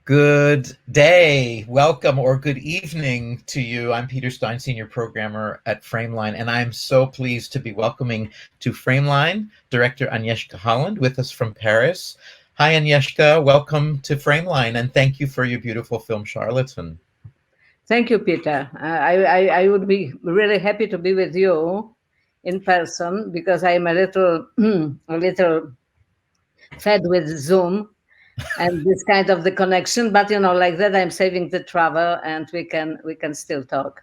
Good day, welcome, or good evening to you. I'm Peter Stein, Senior Programmer at Frameline, and I'm so pleased to be welcoming to Frameline Director Agnieszka Holland with us from Paris. Hi, Agnieszka. Welcome to Frameline, and thank you for your beautiful film, Charlatan. Thank you, Peter. I would be really happy to be with you in person because I'm a little fed with Zoom and this kind of the connection. But like that, I'm saving the travel, and we can still talk.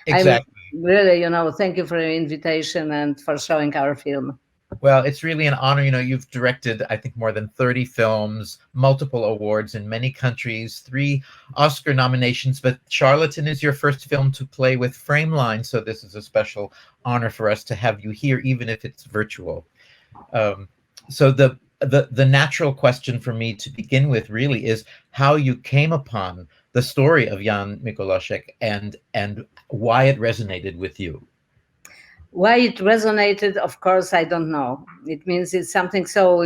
Exactly. I'm really, thank you for your invitation and for showing our film. Well, it's really an honor. You've directed, I think, more than 30 films, multiple awards in many countries, 3 Oscar nominations, but Charlatan is your first film to play with Frameline, so this is a special honor for us to have you here, even if it's virtual. So the natural question for me to begin with really is how you came upon the story of Jan Mikolášek and why it resonated with you. Why it resonated, of course, I don't know. It means it's something so,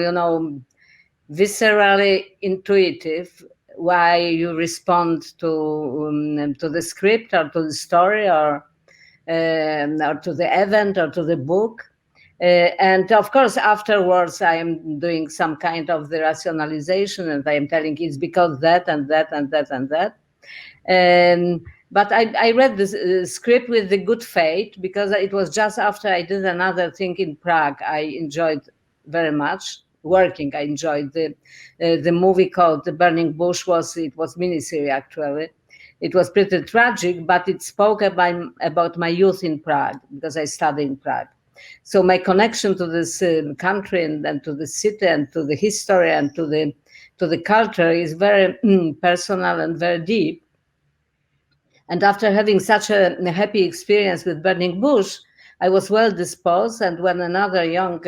viscerally intuitive. Why you respond to the script or to the story or to the event or to the book. And of course, afterwards, I am doing some kind of the rationalization, and I am telling it's because that and that and that and that. But I read the script with the good faith because it was just after I did another thing in Prague. I enjoyed very much working. I enjoyed the movie called The Burning Bush. It was miniseries actually. It was pretty tragic, but it spoke about my youth in Prague because I studied in Prague. So my connection to this country and to the city and to the history and to the culture is very personal and very deep. And after having such a happy experience with Burning Bush, I was well disposed. And when another young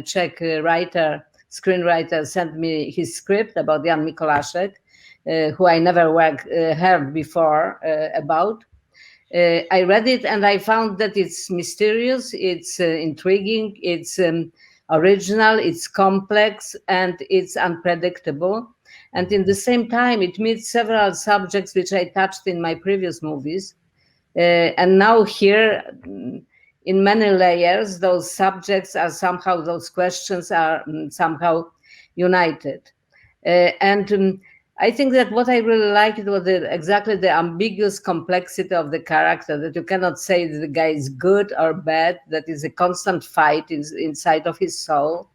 Czech screenwriter sent me his script about Jan Mikolášek, who I never heard before about, I read it and I found that it's mysterious, it's intriguing, it's original, it's complex, and it's unpredictable. And in the same time, it meets several subjects which I touched in my previous movies. And now here, in many layers, those subjects are somehow, those questions are somehow united. And I think that what I really liked was exactly the ambiguous complexity of the character, that you cannot say that the guy is good or bad, that is a constant fight inside of his soul.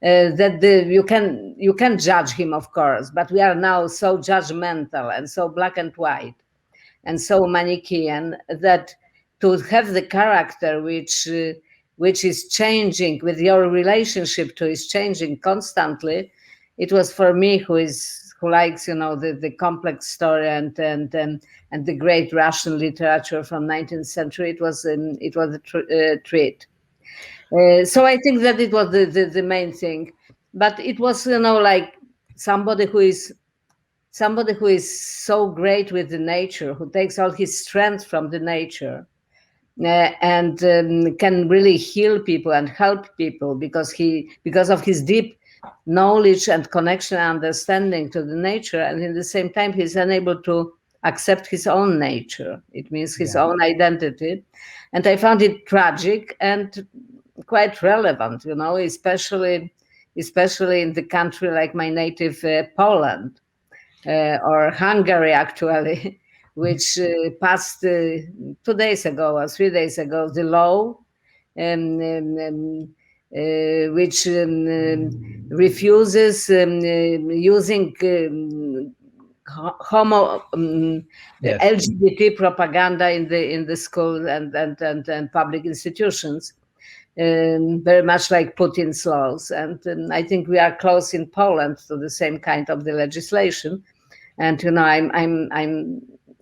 You can judge him, of course, but we are now so judgmental and so black and white and so Manichaean that to have the character which is changing with your relationship to is changing constantly, it was for me who likes the complex story and the great Russian literature from 19th century. It was a treat. So I think that it was the main thing, but it was like somebody who is so great with the nature, who takes all his strength from the nature, and can really heal people and help people because of his deep knowledge and connection and understanding to the nature, and in the same time he's unable to accept his own nature. It means his own identity, and I found it tragic and quite relevant, especially in the country like my native Poland or Hungary, actually, which passed 2 days ago or 3 days ago the law which refuses using LGBT propaganda in the school and public institutions, very much like Putin's laws. And I think we are close in Poland to the same kind of the legislation. And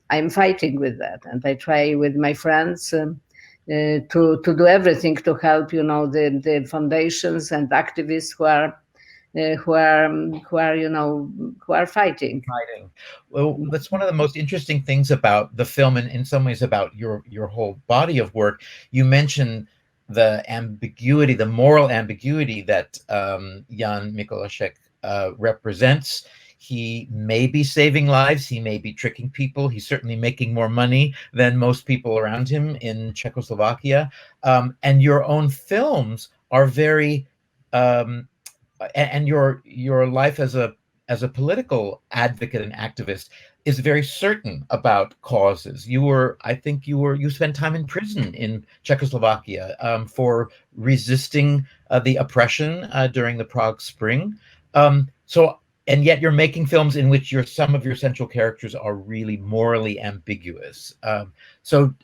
I'm fighting with that, and I try with my friends to do everything to help the foundations and activists who are fighting. Well, that's one of the most interesting things about the film, and in some ways about your whole body of work. You mentioned the ambiguity, the moral ambiguity that Jan Mikolášek represents He may be saving lives. He may be tricking people. He's certainly making more money than most people around him in Czechoslovakia. And your own films are very, and your life as a political advocate and activist is very certain about causes. You spent time in prison in Czechoslovakia for resisting the oppression during the Prague Spring. And yet you're making films in which some of your central characters are really morally ambiguous. So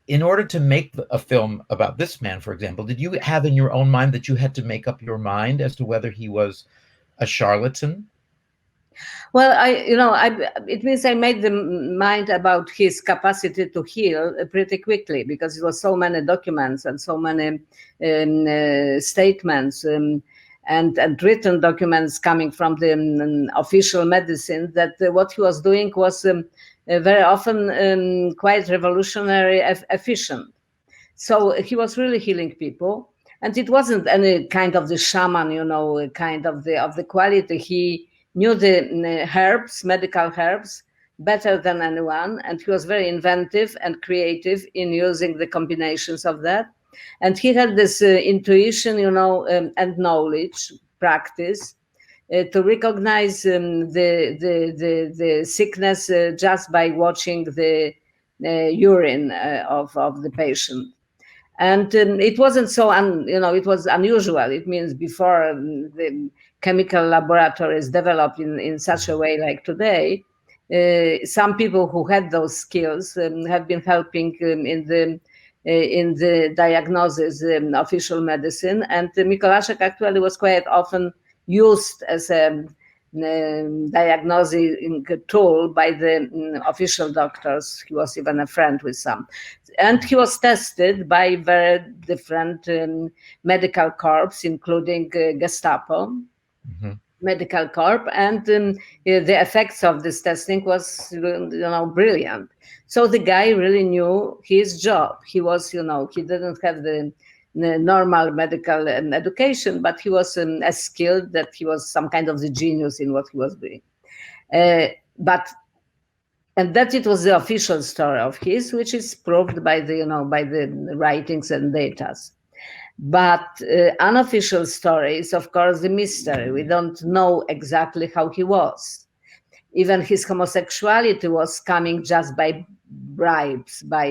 in order to make a film about this man, for example, did you have in your own mind that you had to make up your mind as to whether he was a charlatan? Well, it means I made the mind about his capacity to heal pretty quickly, because it was so many documents and so many statements and written documents coming from the official medicine, that what he was doing was very often quite revolutionary, efficient. So he was really healing people, and it wasn't any kind of the shaman, kind of the quality. He knew the herbs, medical herbs, better than anyone, and he was very inventive and creative in using the combinations of that. And he had this intuition, and knowledge, practice, to recognize the sickness just by watching the urine of the patient. And it wasn't so, it was unusual. It means before the chemical laboratories developed in such a way like today, some people who had those skills have been helping in the diagnosis, official medicine. And Mikolášek actually was quite often used as a diagnosing tool by the official doctors. He was even a friend with some. And he was tested by very different medical corps, including Gestapo. Mm-hmm. Medical corps, and the effects of this testing was brilliant. So the guy really knew his job. He was he didn't have the normal medical education, but he was as skilled that he was some kind of the genius in what he was doing. And that it was the official story of his, which is proved by the writings and datas. But unofficial story is, of course, the mystery. We don't know exactly how he was. Even his homosexuality was coming just by bribes, by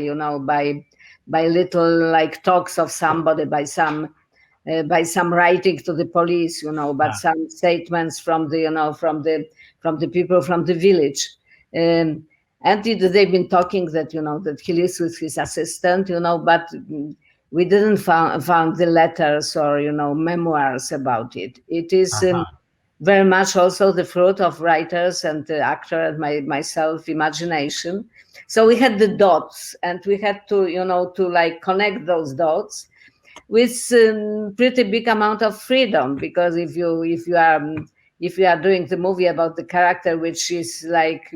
little like talks of somebody, by some writing to the police, but some statements from the people from the village. And they've been talking that that he lives with his assistant, but we didn't found the letters or memoirs about it. It is very much also the fruit of writers and the actor and myself imagination. So we had the dots, and we had to to like connect those dots with pretty big amount of freedom, because if you are doing the movie about the character which is like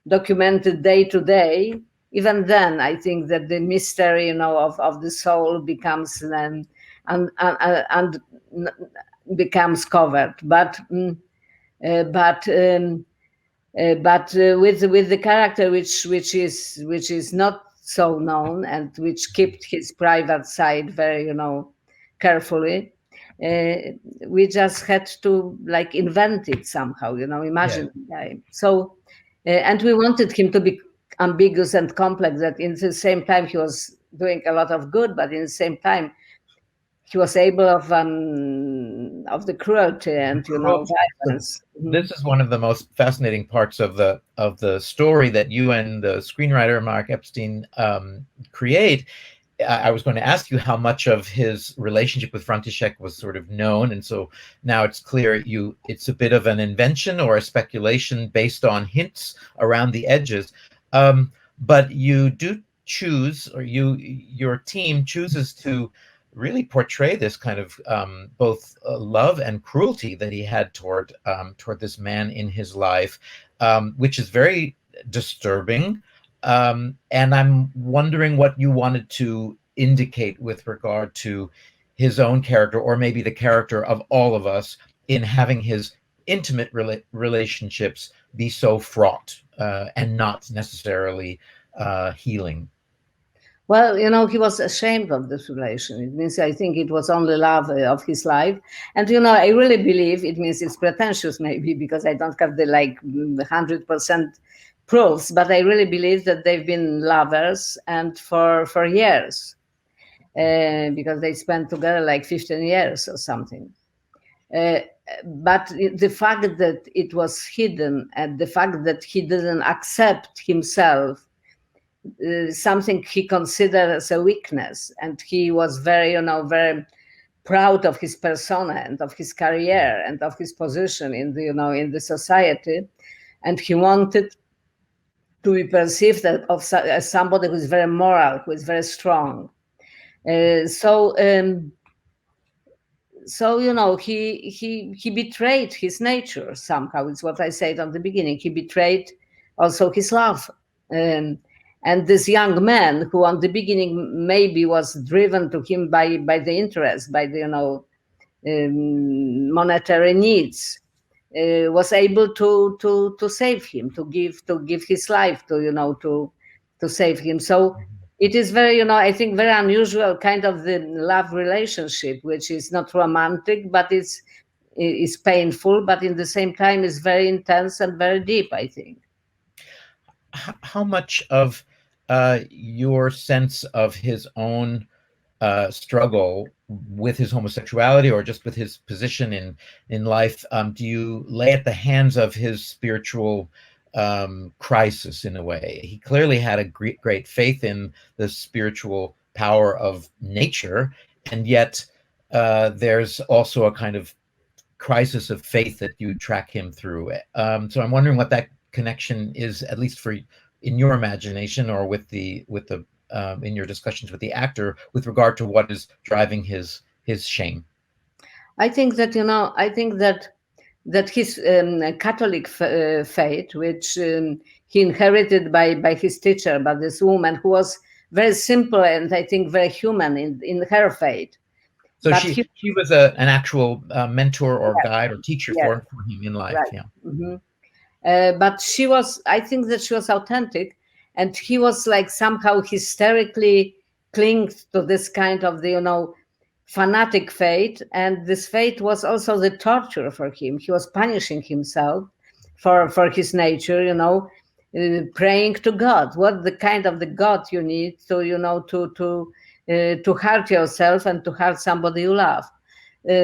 documented day to day, even then I think that the mystery of the soul becomes and becomes covered. But with the character which is not so known, and which kept his private side very carefully, we just had to like invent it somehow, imagine the guy. So and we wanted him to be ambiguous and complex, that in the same time he was doing a lot of good, but in the same time he was able of the cruelty and violence. This is one of the most fascinating parts of the story that you and the screenwriter Mark Epstein create. I was going to ask you how much of his relationship with František was sort of known, and so now it's clear it's a bit of an invention or a speculation based on hints around the edges. But you do choose, or your team chooses to really portray this kind of both love and cruelty that he had toward this man in his life, which is very disturbing. And I'm wondering what you wanted to indicate with regard to his own character, or maybe the character of all of us, in having his intimate relationships be so fraught and not necessarily healing? Well, he was ashamed of this relation. It means I think it was only love of his life. And, I really believe, it means it's pretentious maybe because I don't have the 100% proofs, but I really believe that they've been lovers and for years because they spent together 15 years or something. But the fact that it was hidden and the fact that he didn't accept himself something he considered as a weakness, and he was very proud of his persona and of his career and of his position in the in the society, and he wanted to be perceived as somebody who is very moral, who is very strong. So he betrayed his nature somehow. It's what I said on the beginning. He betrayed also his love. And this young man, who on the beginning maybe was driven to him by the interest, by the monetary needs, was able to save him, to give his life to save him. So it is very, I think, very unusual kind of the love relationship, which is not romantic, but it's painful, but in the same time is very intense and very deep, I think. How much of your sense of his own struggle with his homosexuality or just with his position in life do you lay at the hands of his spiritual crisis in a way? He clearly had a great faith in the spiritual power of nature, and yet there's also a kind of crisis of faith that you track him through. So I'm wondering what that connection is, at least for in your imagination or with the in your discussions with the actor, with regard to what is driving his shame. I think that that his Catholic faith, which he inherited by his teacher, by this woman who was very simple and I think very human in her faith. So she was an actual mentor or guide or teacher for him in life. Right. Yeah. Mm-hmm. But I think that she was authentic, and he was somehow hysterically clinged to this kind of the, fanatic faith. And this faith was also the torture for him. He was punishing himself for his nature, praying to God. What the kind of the God you need to hurt yourself and to hurt somebody you love.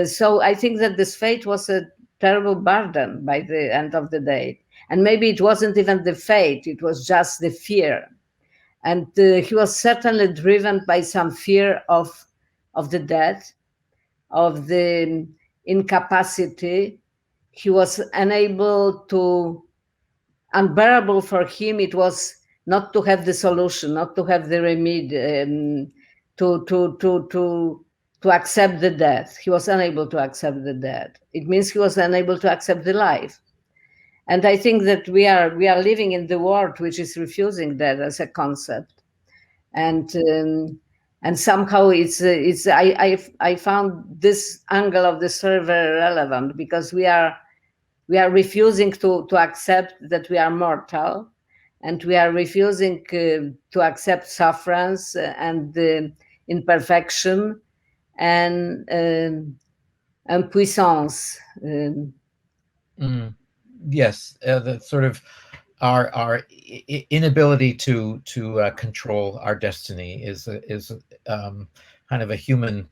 So I think that this faith was a terrible burden by the end of the day. And maybe it wasn't even the faith, it was just the fear. And he was certainly driven by some fear of the death, of the incapacity. He was unbearable for him. It was not to have the solution, not to have the remedy, to accept the death. He was unable to accept the death. It means he was unable to accept the life. And I think that we are living in the world which is refusing that as a concept, and somehow I found this angle of the story very relevant, because we are refusing to accept that we are mortal, and we are refusing to accept sufferance and imperfection and puissance. Yes, the sort of our inability to control our destiny is kind of a human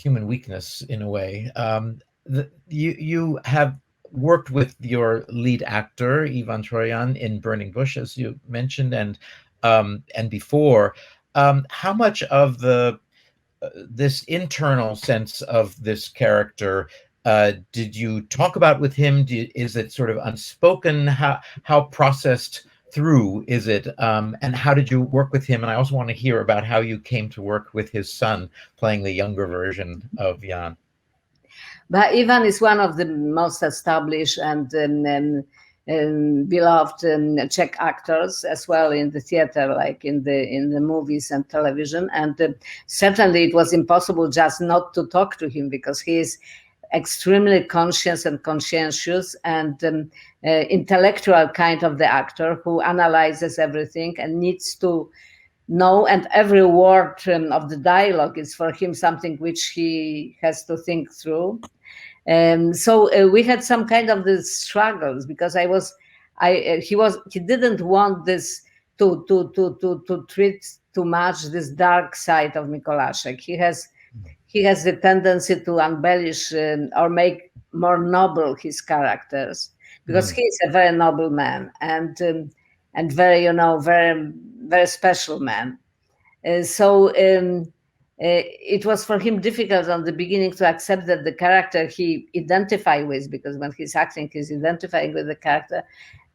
weakness in a way. You have worked with your lead actor Ivan Trojan in Burning Bush, as you mentioned, and before. How much of this internal sense of this character did you talk about with him? Is it sort of unspoken? How processed through is it? And how did you work with him? And I also want to hear about how you came to work with his son, playing the younger version of Jan. But Ivan is one of the most established and beloved Czech actors as well in the theater, like in the movies and television. And certainly it was impossible just not to talk to him, because he is extremely conscious and conscientious and intellectual kind of the actor who analyzes everything and needs to know, and every word of the dialogue is for him something which he has to think through. So we had some kind of the struggles because he didn't want this to treat too much this dark side of Mikolášek. He has the tendency to embellish or make more noble his characters, because he is a very noble man and very, very, very special man. So it was for him difficult on the beginning to accept that the character he identified with, because when he's acting, he's identifying with the character,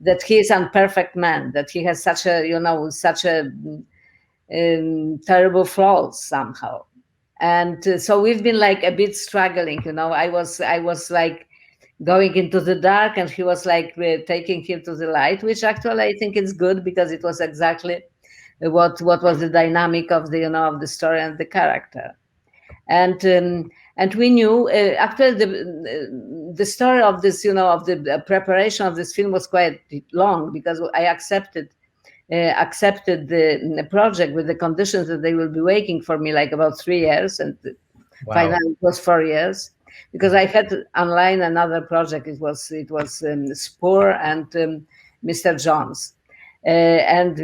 that he is an imperfect man, that he has such a terrible flaws somehow. And so we've been like a bit struggling, I was like going into the dark, and he was like taking him to the light, which actually I think is good, because it was exactly what was the dynamic of the of the story and the character. And we knew after the story of this of the preparation of this film was quite long, because I accepted the project with the conditions that they will be waiting for me like about 3 years, and finally it was 4 years, because I had online another project. It was Spur and Mr. Jones, and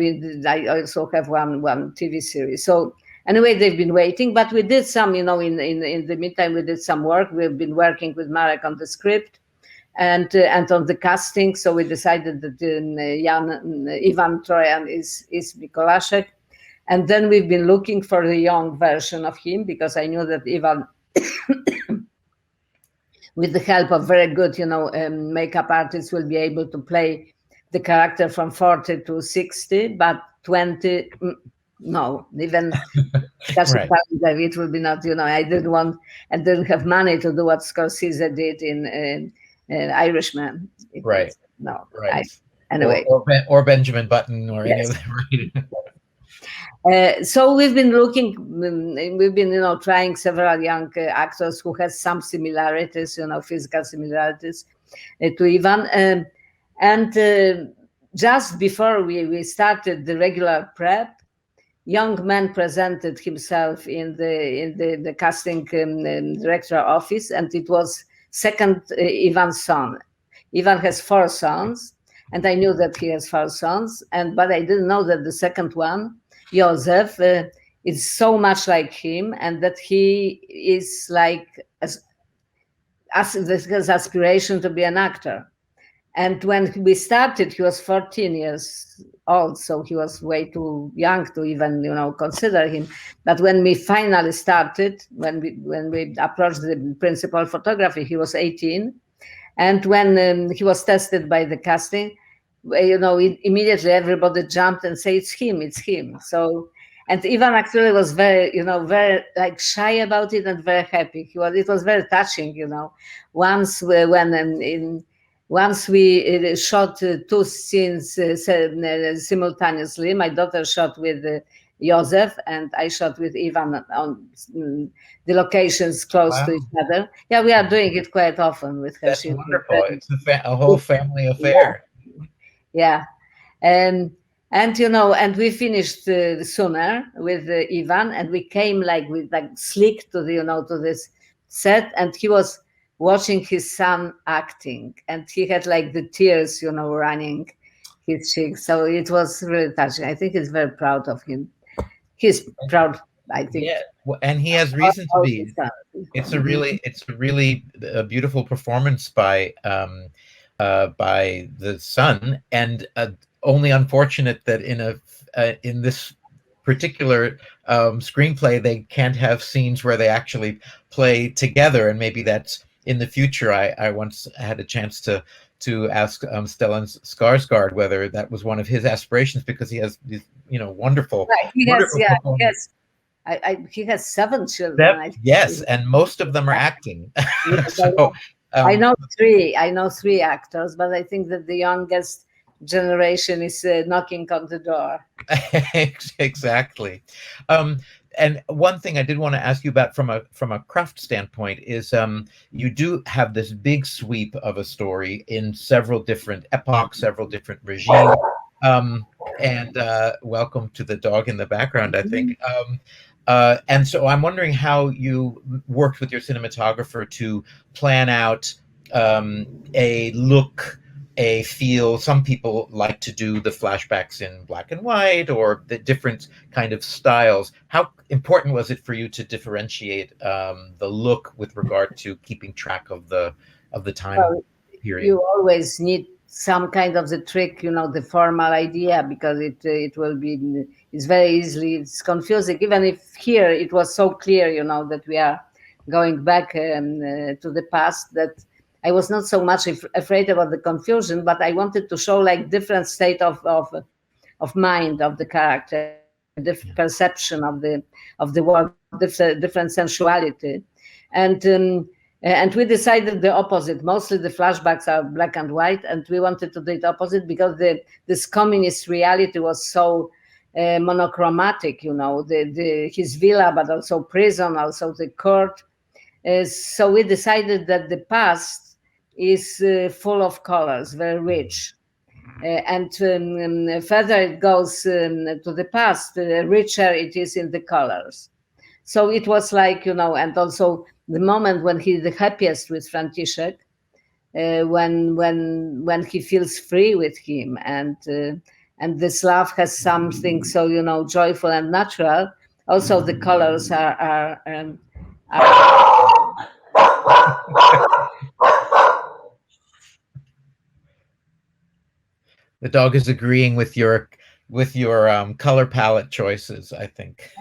I also have one TV series. So anyway, they've been waiting, but we did some, in the meantime, we did some work. We've been working with Marek on the script and on the casting. So we decided that Ivan Trojan is Mikolášek. And then we've been looking for the young version of him, because I knew that Ivan, with the help of very good, makeup artists, will be able to play the character from 40 to 60, but 20, no, even Right. it will be not, I didn't want and didn't have money to do what Scorsese did in Irishman. Right. No. Right. Anyway. Or Benjamin Button, or any of them. So we've been looking, we've been, trying several young actors who has some similarities, physical similarities to Ivan. And just before we started the regular prep, young man presented himself in the casting director office, and it was second Ivan's son. Ivan has 4 sons, and I knew that he has 4 sons, but I didn't know that the second one, Josef, is so much like him, and that he is like has aspiration to be an actor. And when we started, he was 14 years old, so he was way too young to even, consider him. But when we finally started, when we approached the principal photography, he was 18. And when he was tested by the casting, immediately everybody jumped and said, it's him. So, and Ivan actually was very, very like shy about it and very happy. It was very touching, Once Once we shot 2 scenes simultaneously. My daughter shot with Josef, and I shot with Ivan on the locations close to each other. Yeah, we are doing it quite often with her. That's wonderful. It's a whole family affair. Yeah. And we finished sooner with Ivan, and we came like slick to to this set, and he was watching his son acting, and he had like the tears, running his cheeks. So it was really touching. I think he's very proud of him. He's proud, I think. Yeah, and he has reason to be. It's a really beautiful performance by the son, and only unfortunate that in this particular screenplay they can't have scenes where they actually play together, and maybe that's in the future. I once had a chance to ask Stellan Skarsgård whether that was one of his aspirations, because he has these wonderful. Right. He has 7 children. Yes, and most of them are acting. So, I know 3 actors, but I think that the youngest generation is knocking on the door. Exactly. And one thing I did want to ask you about from a craft standpoint is you do have this big sweep of a story in several different epochs, several different regimes. And welcome to the dog in the background, I think. And so I'm wondering how you worked with your cinematographer to plan out a look, a feel. Some people like to do the flashbacks in black and white or the different kind of styles. How important was it for you to differentiate the look with regard to keeping track of the time period? You always need some kind of the trick, the formal idea, because it will be, it's very easily, it's confusing. Even if here it was so clear, that we are going back to the past, that I was not so much afraid about the confusion, but I wanted to show like different state of mind of the character, different perception of the world, different sensuality, and we decided the opposite. Mostly the flashbacks are black and white, and we wanted to do it opposite because this communist reality was so monochromatic. His villa, but also prison, also the court. So we decided that the past is full of colors, very rich. And further it goes to the past, richer it is in the colors. So it was like, and also the moment when he's the happiest with Franciszek, when he feels free with him, and this love has something so, joyful and natural. Also the colors are The dog is agreeing with your color palette choices, I think.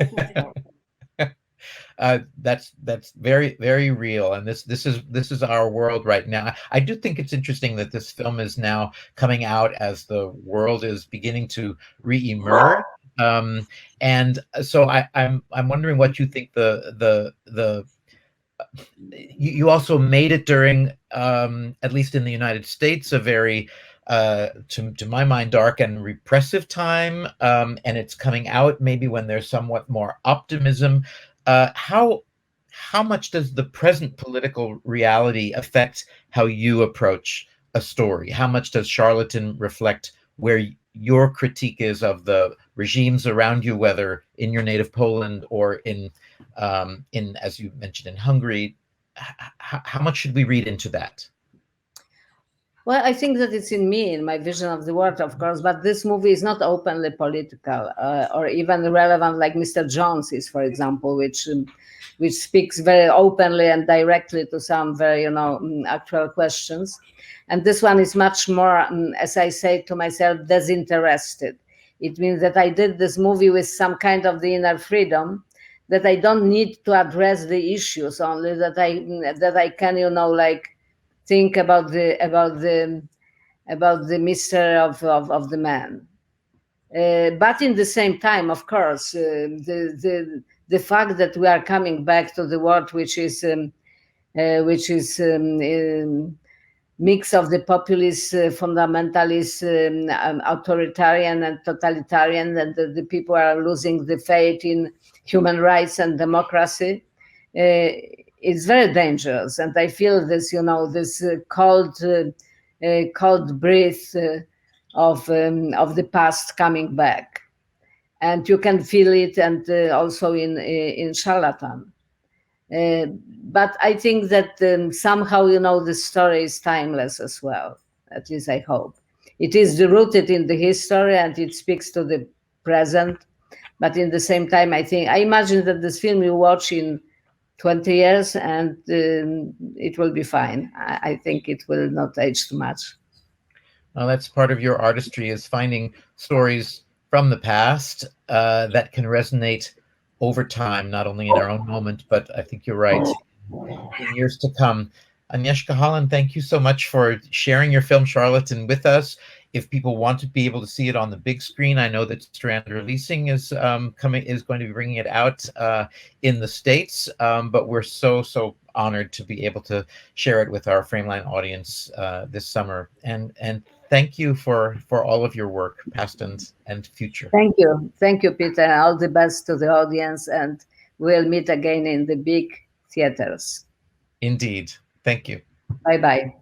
That's very, very real, and this is our world right now. I do think it's interesting that this film is now coming out as the world is beginning to re-emerge. And so I'm wondering what you think you also made it during, at least in the United States, a very to my mind, dark and repressive time, and it's coming out maybe when there's somewhat more optimism. How much does the present political reality affect how you approach a story? How much does Charlatan reflect where your critique is of the regimes around you, whether in your native Poland or in as you mentioned, in Hungary? How much should we read into that? Well, I think that it's in me, in my vision of the world, of course, but this movie is not openly political or even relevant like Mr. Jones is, for example, which speaks very openly and directly to some very, actual questions. And this one is much more, as I say to myself, disinterested. It means that I did this movie with some kind of the inner freedom, that I don't need to address the issues, only that I can, like, think about the mystery of the man. But in the same time, of course, the fact that we are coming back to the world which is mix of the populist, fundamentalist, authoritarian and totalitarian, and the people are losing the faith in human rights and democracy. It's very dangerous, and I feel this, this cold breath of the past coming back, and you can feel it, and also in Charlatan. But I think that somehow, the story is timeless as well. At least I hope. It is rooted in the history and it speaks to the present. But in the same time, I imagine that this film you watch in 20 years and it will be fine. I think it will not age too much. Well, that's part of your artistry, is finding stories from the past that can resonate over time, not only in our own moment, but I think you're right, in years to come. Agnieszka Holland, thank you so much for sharing your film Charlatan with us. if people want to be able to see it on the big screen, I know that Strand Releasing is going to be bringing it out in the States, but we're so honored to be able to share it with our Frameline audience this summer. And thank you for all of your work, past and future. Thank you, Peter. All the best to the audience, and we'll meet again in the big theaters. Indeed. Thank you. Bye bye.